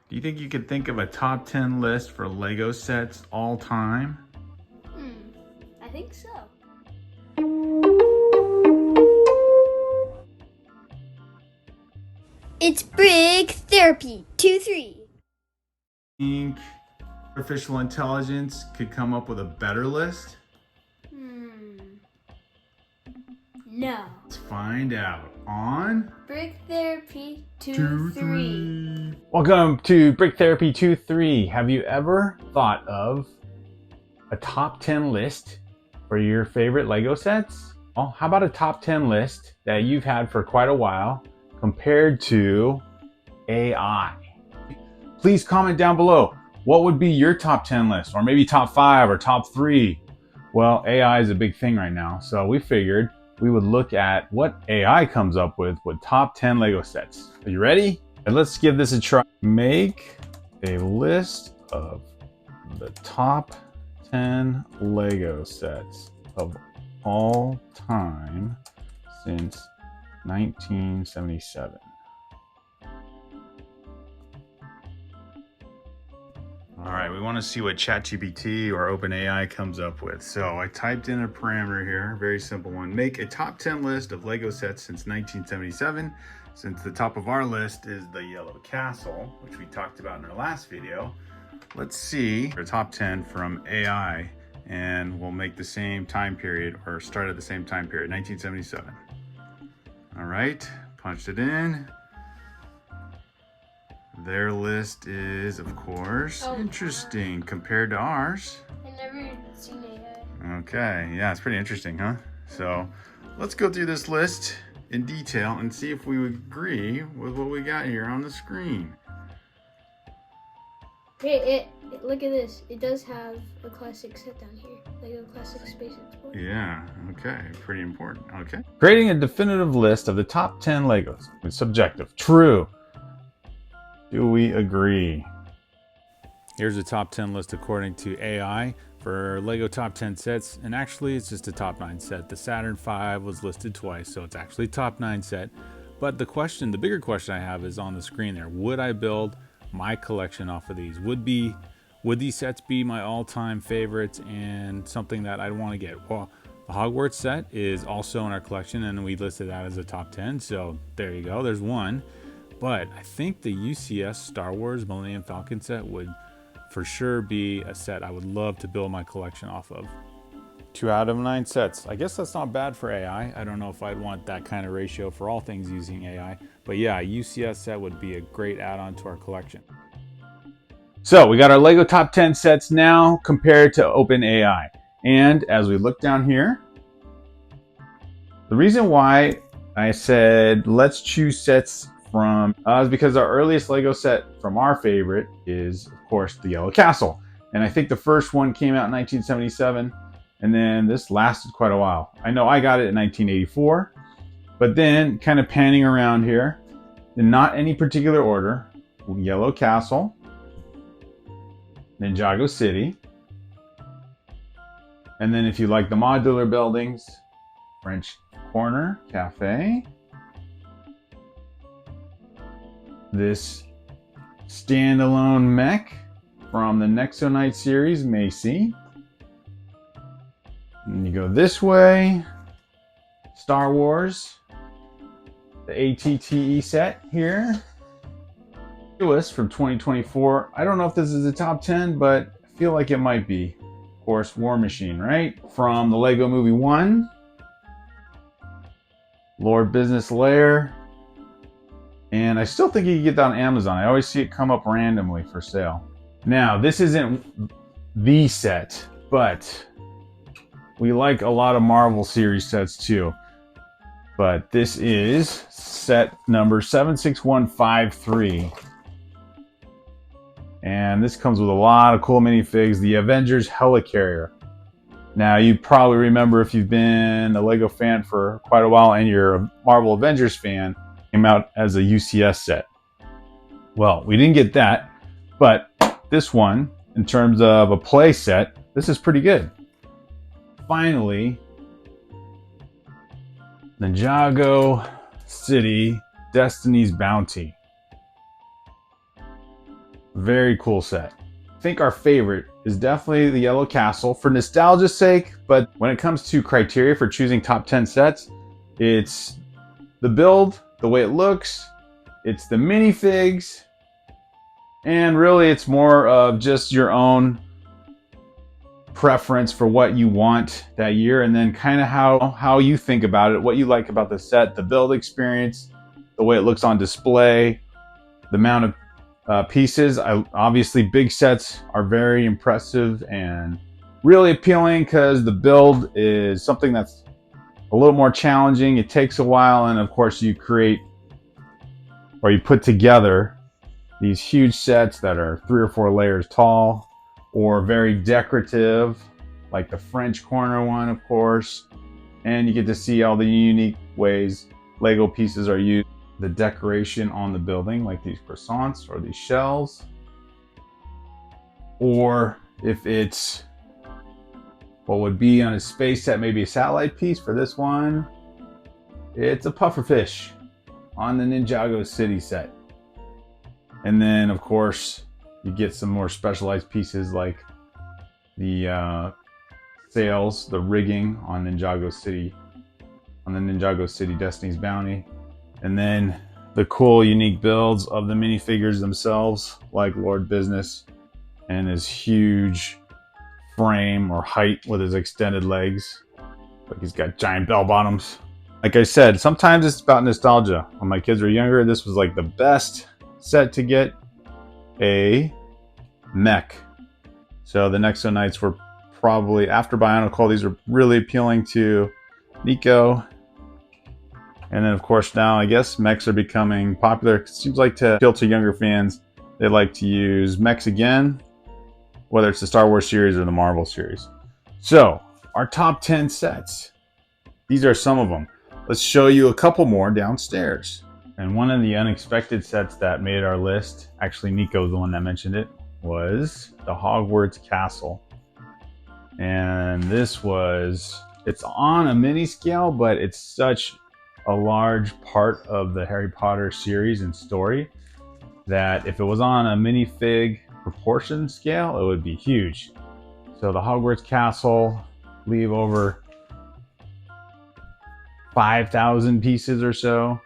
Do you think you could think of a top 10 list for Lego sets all time? I think so. It's Brick Therapy 2-3. Think artificial intelligence could come up with a better list? No. Let's find out on Brick Therapy 2-3. Welcome to Brick Therapy 2-3. Have you ever thought of a top 10 list for your favorite Lego sets? Well, how about a top 10 list that you've had for quite a while compared to AI? Please comment down below. What would be your top 10 list, or maybe top 5 or top 3? Well, AI is a big thing right now, so we figured we would look at what AI comes up with top 10 Lego sets. Are you ready? And let's give this a try. Make a list of the top 10 Lego sets of all time since 1977. All right, we want to see what ChatGPT or OpenAI comes up with. So I typed in a parameter here, very simple one. Make a top 10 list of Lego sets since 1977. Since the top of our list is the Yellow Castle, which we talked about in our last video, let's see our top 10 from AI, and we'll make the same time period, or start at the same time period, 1977. All right, punched it in. Their list is, of course, interesting compared to ours. I've never seen AI. Okay, yeah, it's pretty interesting, huh? So let's go through this list in detail and see if we agree with what we got here on the screen. Hey, look at this. It does have a classic set down here. Lego Classic Space Explorer. Yeah, okay, pretty important. Okay. Creating a definitive list of the top 10 Legos. It's subjective. True. Do we agree? Here's a top 10 list according to AI for Lego top 10 sets, and actually it's just a top 9 set. The Saturn V was listed twice, so it's actually top 9 set. But the bigger question I have is on the screen there. Would I build my collection off of these? Would these sets be my all-time favorites and something that I'd want to get? Well, the Hogwarts set is also in our collection, and we listed that as a top 10, so there you go, there's one. But I think the UCS Star Wars Millennium Falcon set would for sure be a set I would love to build my collection off of. 2 out of 9 sets. I guess that's not bad for AI. I don't know if I'd want that kind of ratio for all things using AI. But yeah, a UCS set would be a great add-on to our collection. So we got our Lego top 10 sets now compared to OpenAI. And as we look down here, the reason why I said let's choose sets from is because our earliest Lego set from our favorite is, of course, the Yellow Castle. And I think the first one came out in 1977, and then this lasted quite a while. I know I got it in 1984, but then kind of panning around here, in not any particular order, Yellow Castle, Ninjago City, and then if you like the modular buildings, French Corner Cafe, this standalone mech from the Nexonite series, Macy. And you go this way, Star Wars, the ATTE set here. List from 2024. I don't know if this is a top 10, but I feel like it might be. Of course, War Machine, right? From the Lego Movie 1. Lord Business Lair. And I still think you can get that on Amazon. I always see it come up randomly for sale. Now, this isn't the set, but we like a lot of Marvel series sets too. But this is set number 76153. And this comes with a lot of cool minifigs. The Avengers Helicarrier. Now, you probably remember, if you've been a Lego fan for quite a while and you're a Marvel Avengers fan, came out as a UCS set. Well, we didn't get that, but this one, in terms of a play set, this is pretty good. Finally, Ninjago City Destiny's Bounty. Very cool set. I think our favorite is definitely the Yellow Castle for nostalgia's sake, but when it comes to criteria for choosing top 10 sets, it's the build, the way it looks, it's the minifigs, and really it's more of just your own preference for what you want that year, and then kind of how you think about it, what you like about the set, the build experience, the way it looks on display, the amount of pieces. Obviously big sets are very impressive and really appealing because the build is something that's a little more challenging. It takes a while, and of course you create or you put together these huge sets that are 3 or 4 layers tall or very decorative, like the French corner one, of course, and you get to see all the unique ways Lego pieces are used. The decoration on the building, like these croissants or these shells, or if it's what would be on a space set, maybe a satellite piece. For this one, it's a pufferfish on the Ninjago City set. And then of course you get some more specialized pieces like the sails, the rigging on Ninjago City, on the Ninjago City Destiny's Bounty. And then the cool unique builds of the minifigures themselves, like Lord Business and his huge frame or height with his extended legs. Like he's got giant bell bottoms. Like I said, sometimes it's about nostalgia. When my kids were younger, this was like the best set to get a Mech. So the Nexo Knights were probably, after Bionicle, these were really appealing to Nico. And then of course now I guess mechs are becoming popular. It seems like to appeal to younger fans, they like to use mechs again, whether it's the Star Wars series or the Marvel series. So our top 10 sets, these are some of them. Let's show you a couple more downstairs. And one of the unexpected sets that made our list, actually Nico's the one that mentioned it, was the Hogwarts Castle. And this was, it's on a mini scale, but it's such a large part of the Harry Potter series and story that if it was on a minifig proportion scale, it would be huge. So the Hogwarts Castle, leave over 5,000 pieces or so.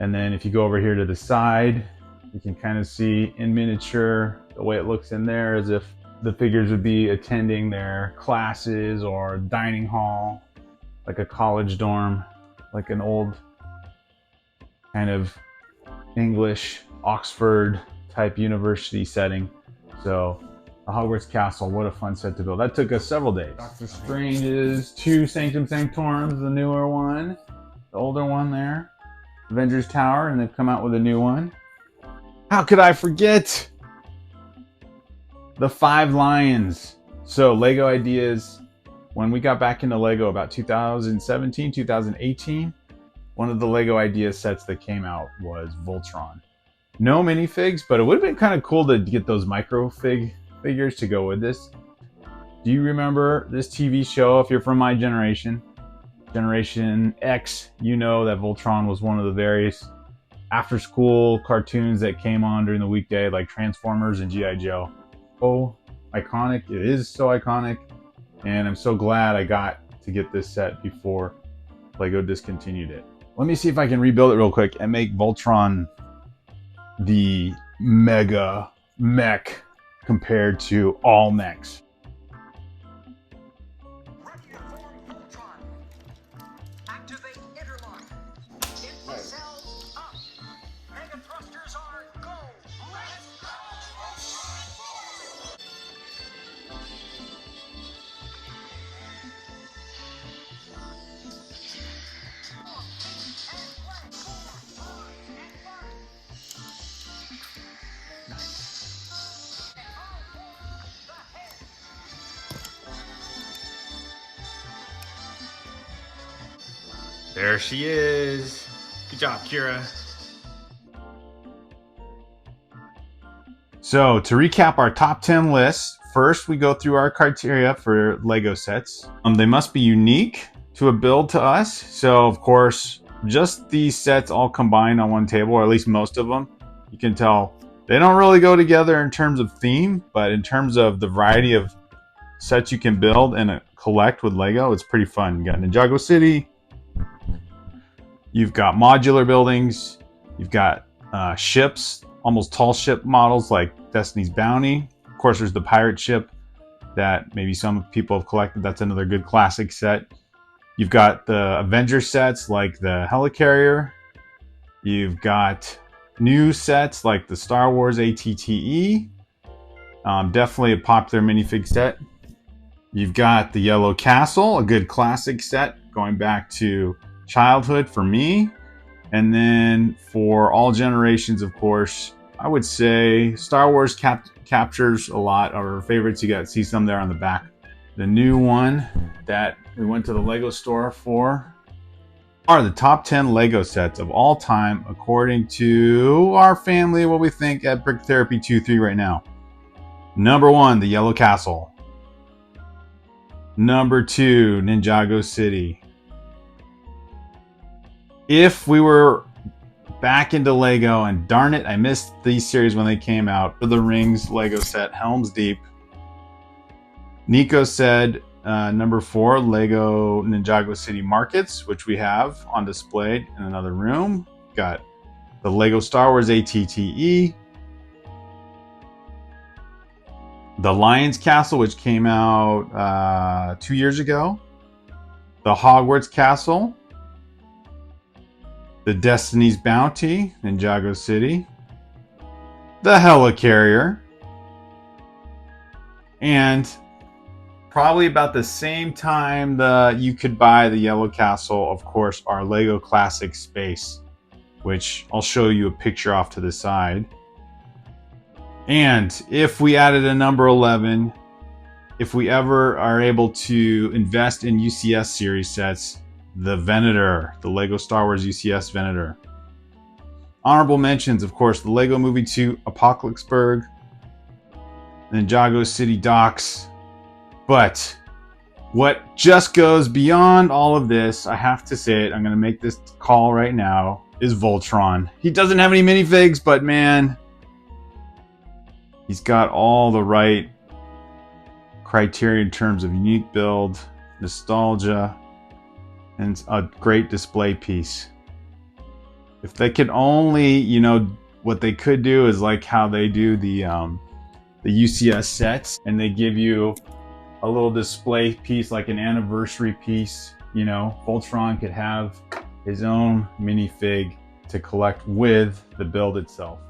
And then if you go over here to the side, you can kind of see in miniature the way it looks in there, as if the figures would be attending their classes or dining hall, like a college dorm, like an old kind of English Oxford type university setting. So the Hogwarts Castle, what a fun set to build. That took us several days. Doctor Strange's 2 Sanctum Sanctorums, the newer one, the older one there. Avengers Tower, and they've come out with a new one. How could I forget the 5 Lions? So Lego Ideas, when we got back into Lego about 2017, 2018, one of the Lego Ideas sets that came out was Voltron. No minifigs, but it would have been kind of cool to get those micro figures to go with this. Do you remember this TV show? If you're from my generation, Generation X, you know that Voltron was one of the various after-school cartoons that came on during the weekday, like Transformers and G.I. Joe. Oh, iconic. It is so iconic. And I'm so glad I got to get this set before Lego discontinued it. Let me see if I can rebuild it real quick and make Voltron the mega mech compared to all mechs. Activate interlock. Get the cells up. Mega thrusters are go. Let's go. There she is. Good job, Kira. So to recap our top 10 list, first we go through our criteria for Lego sets. They must be unique to a build to us. So of course, just these sets all combined on one table, or at least most of them. You can tell They don't really go together in terms of theme, but in terms of the variety of sets you can build and collect with Lego, it's pretty fun. You got Ninjago City, you've got modular buildings, you've got ships, almost tall ship models like Destiny's Bounty. Of course, there's the pirate ship that maybe some people have collected. That's another good classic set. You've got the Avenger sets like the Helicarrier. You've got new sets like the Star Wars ATTE. Definitely a popular minifig set. You've got the Yellow Castle, a good classic set going back to childhood for me. And then for all generations, of course, I would say Star Wars captures a lot of our favorites. You got to see some there on the back. The new one that we went to the Lego store for are the top 10 Lego sets of all time, according to our family, what we think at Brick Therapy 2-3 right now. Number 1, the Yellow Castle. Number 2, Ninjago City. If we were back into Lego, and darn it, I missed these series when they came out, for the Rings Lego set, Helm's Deep. Nico said number 4, Lego Ninjago City Markets, which we have on display in another room. Got the Lego Star Wars ATTE. The Lion's Castle, which came out 2 years ago. The Hogwarts Castle. The Destiny's Bounty, Ninjago City. The Helicarrier. And probably about the same time that you could buy the Yellow Castle, of course, our Lego Classic Space, which I'll show you a picture off to the side. And if we added a number 11, if we ever are able to invest in UCS series sets, the Venator, the Lego Star Wars UCS Venator. Honorable mentions, of course, the Lego Movie 2 Apocalypseburg, Ninjago City Docks. But what just goes beyond all of this, I have to say it, I'm going to make this call right now, is Voltron. He doesn't have any minifigs, but man, he's got all the right criteria in terms of unique build, nostalgia, and a great display piece. If they could only, you know, what they could do is like how they do the UCS sets, and they give you a little display piece, like an anniversary piece. You know, Voltron could have his own minifig to collect with the build itself.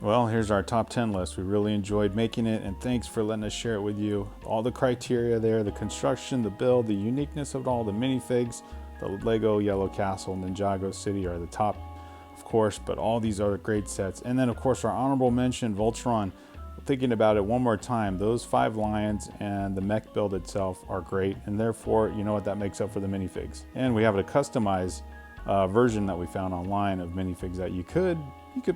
Well, here's our top 10 list. We really enjoyed making it, and thanks for letting us share it with you. All the criteria there, the construction, the build, the uniqueness of all the minifigs, the Lego Yellow Castle, Ninjago City are the top, of course, but all these are great sets. And then, of course, our honorable mention, Voltron. Thinking about it one more time, those 5 lions and the mech build itself are great, and therefore, you know what, that makes up for the minifigs. And we have a customized version that we found online of minifigs that you could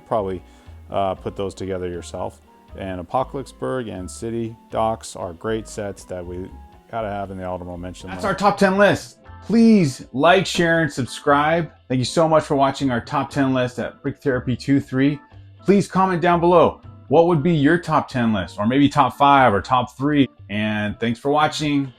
probably put those together yourself. And Apocalypseburg and City Docks are great sets that we gotta have in the honorable mention list. That's our top 10 list. Please like, share, and subscribe. Thank you so much for watching our top 10 list at Brick Therapy 2-3. Please comment down below. What would be your top 10 list, or maybe top 5 or top 3? And thanks for watching.